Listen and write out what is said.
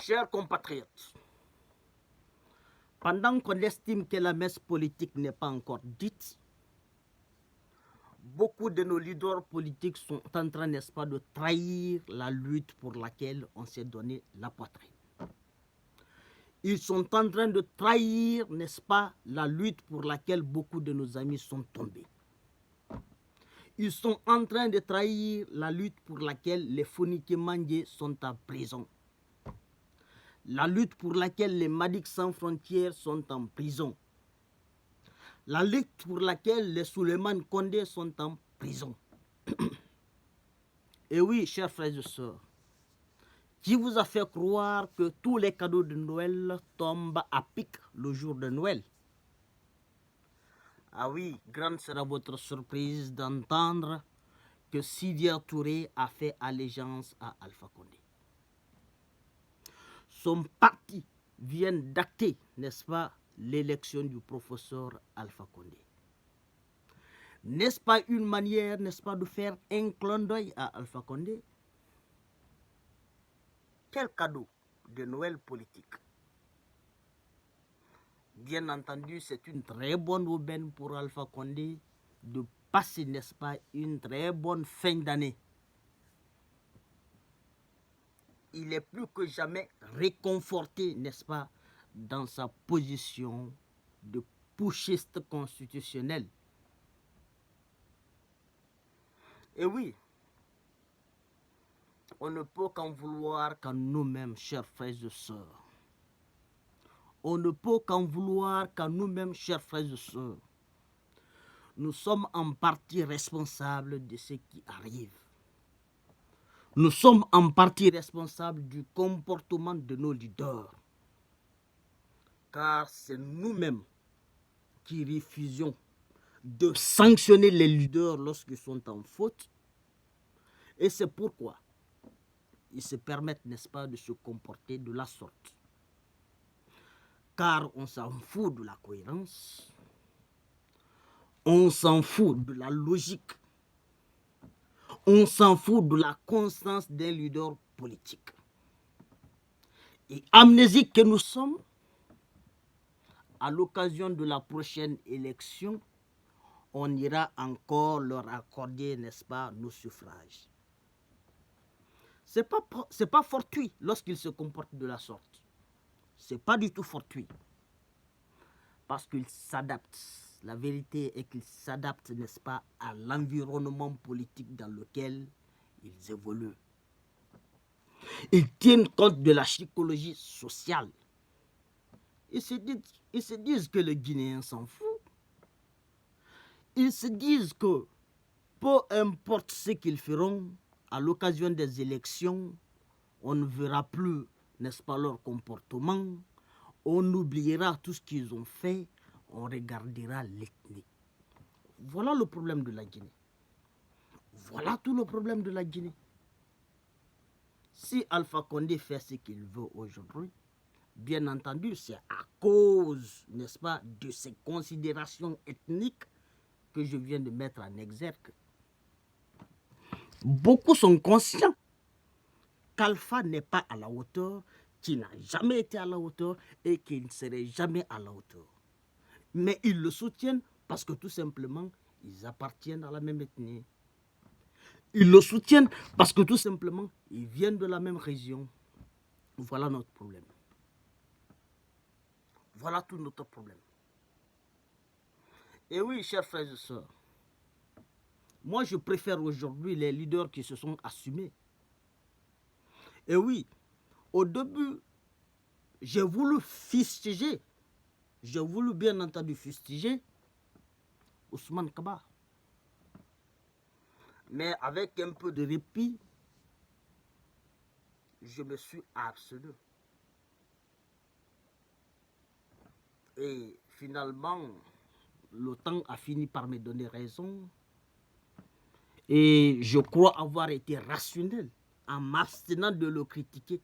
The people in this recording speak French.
Chers compatriotes, pendant qu'on estime que la messe politique n'est pas encore dite, beaucoup de nos leaders politiques sont en train, n'est-ce pas, de trahir la lutte pour laquelle on s'est donné la poitrine. Ils sont en train de trahir, n'est-ce pas, la lutte pour laquelle beaucoup de nos amis sont tombés. Ils sont en train de trahir la lutte pour laquelle les Fonike Mandé sont en prison. La lutte pour laquelle les Madic sans frontières sont en prison. La lutte pour laquelle les Souleymane Kondé sont en prison. Et oui, chers frères et sœurs, qui vous a fait croire que tous les cadeaux de Noël tombent à pic le jour de Noël? Ah oui, grande sera votre surprise d'entendre que Sidia Touré a fait allégeance à Alpha Condé. Son parti vient d'acter, n'est-ce pas, l'élection du professeur Alpha Condé. N'est-ce pas une manière, n'est-ce pas, de faire un clin d'œil à Alpha Condé? Quel cadeau de Noël politique! Bien entendu, c'est une très bonne aubaine pour Alpha Condé de passer, n'est-ce pas, une très bonne fin d'année. Il est plus que jamais réconforté, n'est-ce pas, dans sa position de putschiste constitutionnel. Et oui, on ne peut qu'en vouloir qu'à nous-mêmes, chers frères et sœurs. On ne peut qu'en vouloir qu'à nous-mêmes, chers frères et sœurs. Nous sommes en partie responsables de ce qui arrive. Nous sommes en partie responsables du comportement de nos leaders. Car c'est nous-mêmes qui refusons de sanctionner les leaders lorsqu'ils sont en faute. Et c'est pourquoi ils se permettent, n'est-ce pas, de se comporter de la sorte. Car on s'en fout de la cohérence, on s'en fout de la logique, on s'en fout de la constance des leaders politiques. Et amnésiques que nous sommes, à l'occasion de la prochaine élection, on ira encore leur accorder, n'est-ce pas, nos suffrages. Ce n'est pas fortuit lorsqu'ils se comportent de la sorte. Ce n'est pas du tout fortuit. Parce qu'ils s'adaptent. La vérité est qu'ils s'adaptent, n'est-ce pas, à l'environnement politique dans lequel ils évoluent. Ils tiennent compte de la psychologie sociale. Ils se disent que les Guinéens s'en foutent. Ils se disent que peu importe ce qu'ils feront, à l'occasion des élections, on ne verra plus, n'est-ce pas, leur comportement. On oubliera tout ce qu'ils ont fait, on regardera l'ethnie. Voilà le problème de la Guinée. Voilà tout le problème de la Guinée. Si Alpha Condé fait ce qu'il veut aujourd'hui, bien entendu, c'est à cause, n'est-ce pas, de ces considérations ethniques que je viens de mettre en exergue. Beaucoup sont conscients qu'Alpha n'est pas à la hauteur, qu'il n'a jamais été à la hauteur et qu'il ne serait jamais à la hauteur. Mais ils le soutiennent parce que tout simplement, ils appartiennent à la même ethnie. Ils le soutiennent parce que tout simplement, ils viennent de la même région. Voilà notre problème. Voilà tout notre problème. Et oui, chers frères et sœurs, moi je préfère aujourd'hui les leaders qui se sont assumés. Et oui, au début, j'ai voulu fustiger, j'ai voulu bien entendu fustiger Ousmane Kaba. Mais avec un peu de répit, je me suis abstenu. Et finalement, le temps a fini par me donner raison. Et je crois avoir été rationnel en m'abstenant de le critiquer.